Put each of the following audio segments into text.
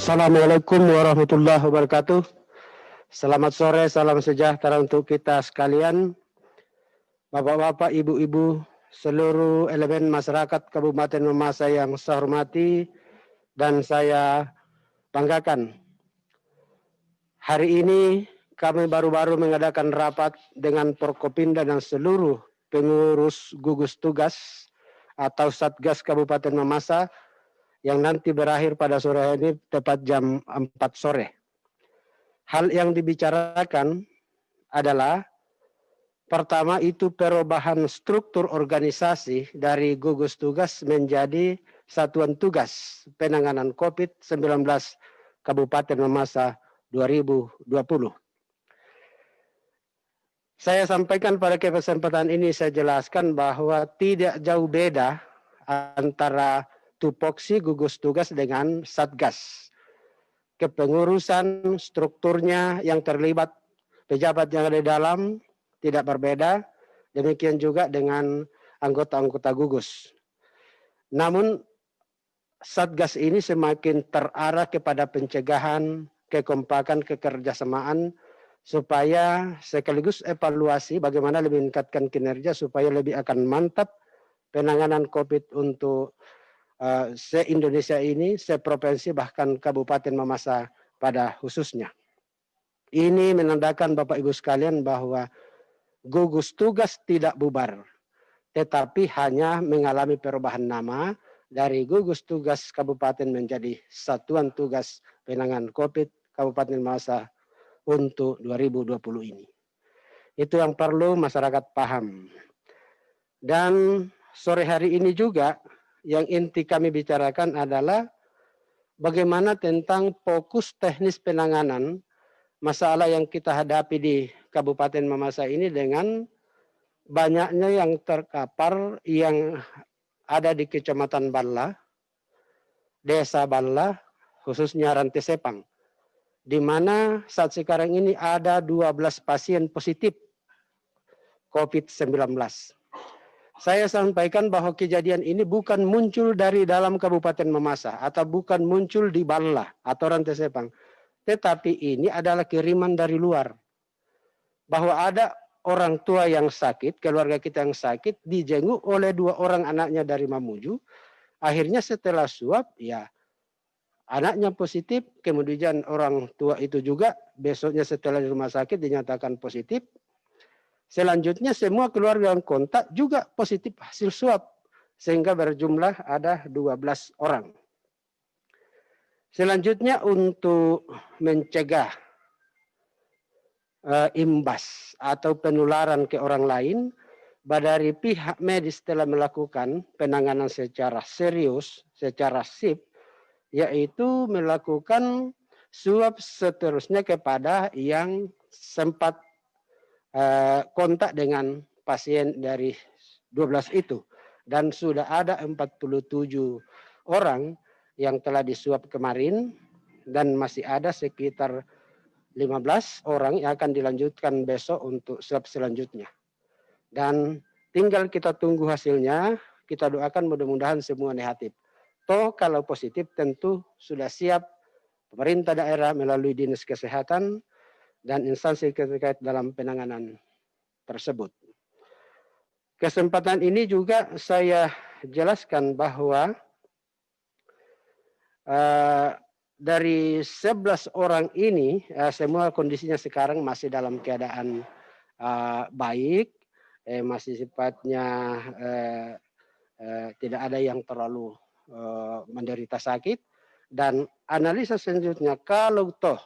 Assalamualaikum warahmatullahi wabarakatuh. Selamat sore, salam sejahtera untuk kita sekalian. Bapak-bapak, ibu-ibu, seluruh elemen masyarakat Kabupaten Mamasa yang saya hormati dan saya banggakan. Hari ini kami baru-baru mengadakan rapat dengan Forkopimda dan seluruh pengurus gugus tugas atau Satgas Kabupaten Mamasa yang nanti berakhir pada sore ini tepat jam 4 sore. Hal yang dibicarakan adalah pertama itu perubahan struktur organisasi dari gugus tugas menjadi Satuan Tugas Penanganan COVID-19 Kabupaten Mamasa 2020. Saya sampaikan pada kesempatan ini, saya jelaskan bahwa tidak jauh beda antara tupoksi gugus tugas dengan Satgas. Kepengurusan strukturnya yang terlibat pejabat yang ada di dalam tidak berbeda, demikian juga dengan anggota-anggota gugus. Namun Satgas ini semakin terarah kepada pencegahan, kekompakan, kekerjasamaan, supaya sekaligus evaluasi bagaimana lebih meningkatkan kinerja supaya lebih akan mantap penanganan COVID untuk se-Indonesia ini, se-provinsi bahkan Kabupaten Mamasa pada khususnya. Ini menandakan Bapak Ibu sekalian bahwa gugus tugas tidak bubar, tetapi hanya mengalami perubahan nama dari gugus tugas kabupaten menjadi Satuan Tugas Penanganan COVID Kabupaten Mamasa untuk 2020 ini. Itu yang perlu masyarakat paham. Dan sore hari ini juga yang inti kami bicarakan adalah bagaimana tentang fokus teknis penanganan masalah yang kita hadapi di Kabupaten Mamasa ini dengan banyaknya yang terkapar yang ada di Kecamatan Balla, Desa Balla, khususnya Rantai Sepang, di mana saat sekarang ini ada 12 pasien positif COVID-19. Saya sampaikan bahwa kejadian ini bukan muncul dari dalam Kabupaten Mamasa atau bukan muncul di Balla atau Rantai Sepang, tetapi ini adalah kiriman dari luar. Bahwa ada orang tua yang sakit, keluarga kita yang sakit, dijenguk oleh 2 orang anaknya dari Mamuju. Akhirnya setelah swab, ya anaknya positif, kemudian orang tua itu juga besoknya setelah di rumah sakit dinyatakan positif. Selanjutnya semua keluarga yang kontak juga positif hasil swab, sehingga berjumlah ada 12 orang. Selanjutnya untuk mencegah imbas atau penularan ke orang lain, dari pihak medis telah melakukan penanganan secara serius, secara sip, yaitu melakukan swab seterusnya kepada yang sempat kontak dengan pasien dari 12 itu. Dan sudah ada 47 orang yang telah disuap kemarin dan masih ada sekitar 15 orang yang akan dilanjutkan besok untuk swab selanjutnya. Dan tinggal kita tunggu hasilnya, kita doakan mudah-mudahan semua negatif. Toh kalau positif tentu sudah siap pemerintah daerah melalui dinas kesehatan dan instansi terkait dalam penanganan tersebut. Kesempatan ini juga saya jelaskan bahwa dari 11 orang ini semua kondisinya sekarang masih dalam keadaan baik, masih sifatnya tidak ada yang terlalu menderita sakit, dan analisa selanjutnya kalau toh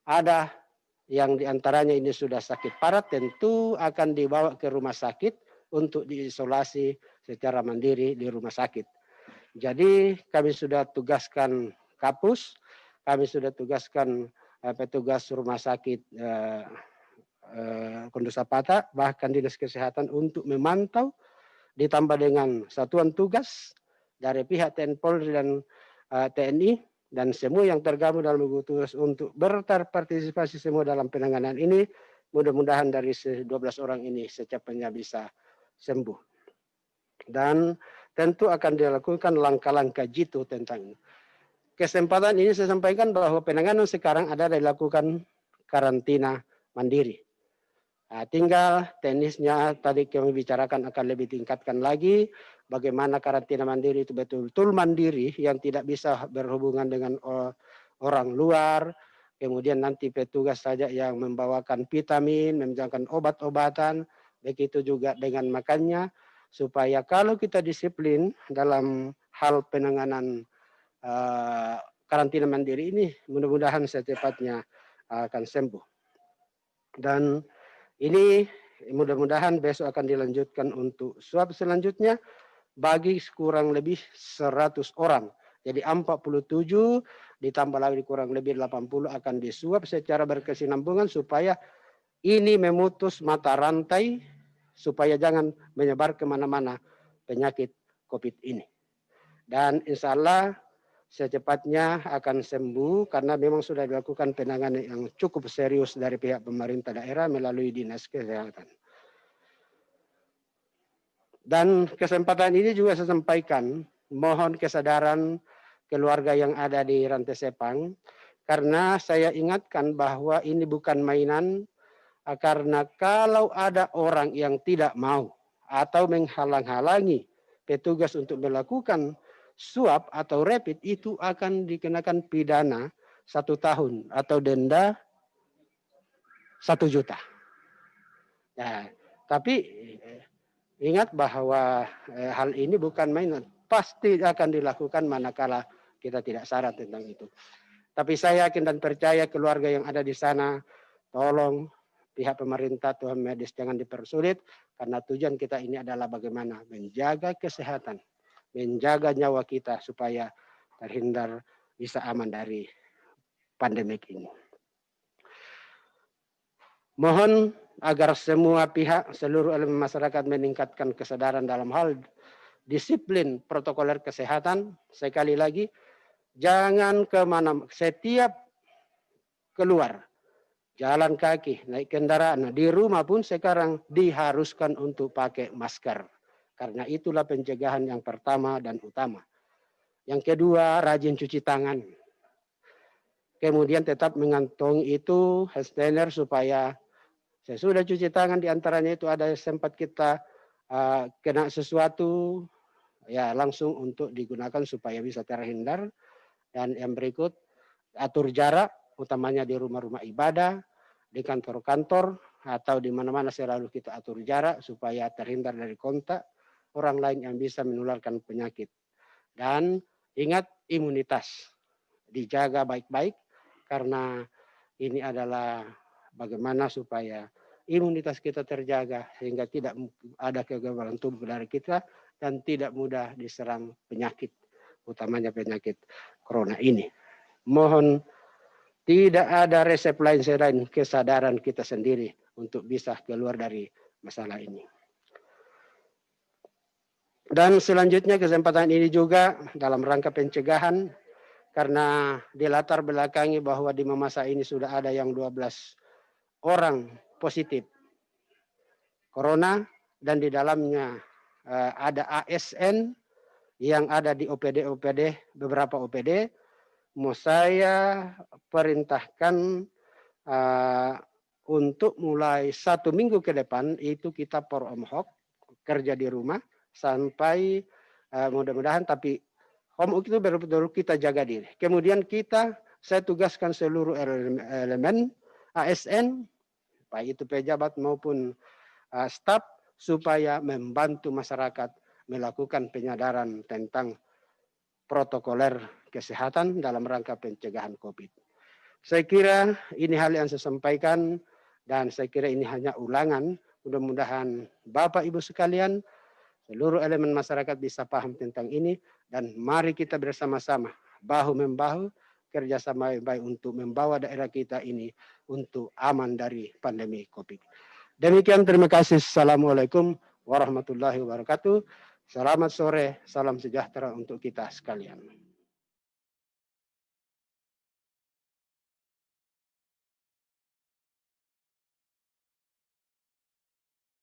ada yang diantaranya ini sudah sakit parah tentu akan dibawa ke rumah sakit untuk diisolasi secara mandiri di rumah sakit. Jadi kami sudah tugaskan Kapus, kami sudah tugaskan petugas rumah sakit Kondusapata, bahkan dinas kesehatan untuk memantau, ditambah dengan satuan tugas dari pihak TNI Polri dan TNI dan semua yang tergabung dalam gugus tugas untuk berpartisipasi semua dalam penanganan ini. Mudah-mudahan dari 12 orang ini secepatnya bisa sembuh. Dan tentu akan dilakukan langkah-langkah jitu tentang ini. kesempatan ini saya sampaikan bahwa penanganan sekarang ada dilakukan karantina mandiri. Nah, tinggal teknisnya tadi kami bicarakan akan lebih tingkatkan lagi bagaimana karantina mandiri itu betul-betul mandiri yang tidak bisa berhubungan dengan orang luar. Kemudian nanti petugas saja yang membawakan vitamin, membawakan obat-obatan, begitu juga dengan makannya, supaya kalau kita disiplin dalam hal penanganan karantina mandiri ini, mudah-mudahan secepatnya akan sembuh. Dan ini mudah-mudahan besok akan dilanjutkan untuk swab selanjutnya bagi kurang lebih 100 orang. Jadi 47 ditambah lagi kurang lebih 80 akan disuap secara berkesinambungan supaya ini memutus mata rantai supaya jangan menyebar kemana-mana penyakit COVID ini. Dan insya Allah secepatnya akan sembuh karena memang sudah dilakukan penanganan yang cukup serius dari pihak pemerintah daerah melalui Dinas Kesehatan. Dan kesempatan ini juga saya sampaikan, mohon kesadaran keluarga yang ada di Rantai Sepang, karena saya ingatkan bahwa ini bukan mainan, karena kalau ada orang yang tidak mau atau menghalang-halangi petugas untuk melakukan swab atau rapid, itu akan dikenakan pidana 1 tahun atau denda 1 juta. Nah, tapi ingat bahwa hal ini bukan mainan, pasti akan dilakukan manakala kita tidak sadar tentang itu. Tapi saya yakin dan percaya keluarga yang ada di sana, tolong pihak pemerintah, Tuhan medis jangan dipersulit, karena tujuan kita ini adalah bagaimana menjaga kesehatan, menjaga nyawa kita supaya terhindar bisa aman dari pandemik ini. Mohon agar semua pihak, seluruh elemen masyarakat meningkatkan kesadaran dalam hal disiplin protokoler kesehatan. Sekali lagi, jangan kemana, setiap keluar, jalan kaki, naik kendaraan, di rumah pun sekarang diharuskan untuk pakai masker. Karena itulah pencegahan yang pertama dan utama. Yang kedua, rajin cuci tangan. Kemudian tetap mengantongi itu hand sanitizer supaya sesudah cuci tangan, diantaranya itu ada sempat kita kena sesuatu, ya langsung untuk digunakan supaya bisa terhindar. Dan yang berikut, atur jarak, utamanya di rumah-rumah ibadah, di kantor-kantor, atau di mana-mana selalu kita atur jarak supaya terhindar dari kontak orang lain yang bisa menularkan penyakit. Dan ingat imunitas, dijaga baik-baik karena ini adalah bagaimana supaya imunitas kita terjaga sehingga tidak ada kekebalan tubuh dari kita dan tidak mudah diserang penyakit, utamanya penyakit corona ini. Mohon tidak ada resep lain selain kesadaran kita sendiri untuk bisa keluar dari masalah ini. Dan selanjutnya kesempatan ini juga dalam rangka pencegahan, karena dilatar belakangi bahwa di masa ini sudah ada yang 12 orang positif corona dan di dalamnya ada ASN yang ada di OPD, beberapa OPD. Mau saya perintahkan untuk mulai 1 minggu ke depan itu kita home kerja di rumah sampai mudah-mudahan, tapi home itu betul-betul kita jaga diri. Kemudian saya tugaskan seluruh elemen ASN, baik itu pejabat maupun staf, supaya membantu masyarakat melakukan penyadaran tentang protokoler kesehatan dalam rangka pencegahan COVID. Saya kira ini hal yang saya sampaikan dan saya kira ini hanya ulangan. Mudah-mudahan Bapak Ibu sekalian, seluruh elemen masyarakat bisa paham tentang ini dan mari kita bersama-sama bahu-membahu kerjasama yang baik untuk membawa daerah kita ini untuk aman dari pandemi COVID. Demikian, terima kasih. Assalamualaikum warahmatullahi wabarakatuh. Selamat sore, salam sejahtera untuk kita sekalian.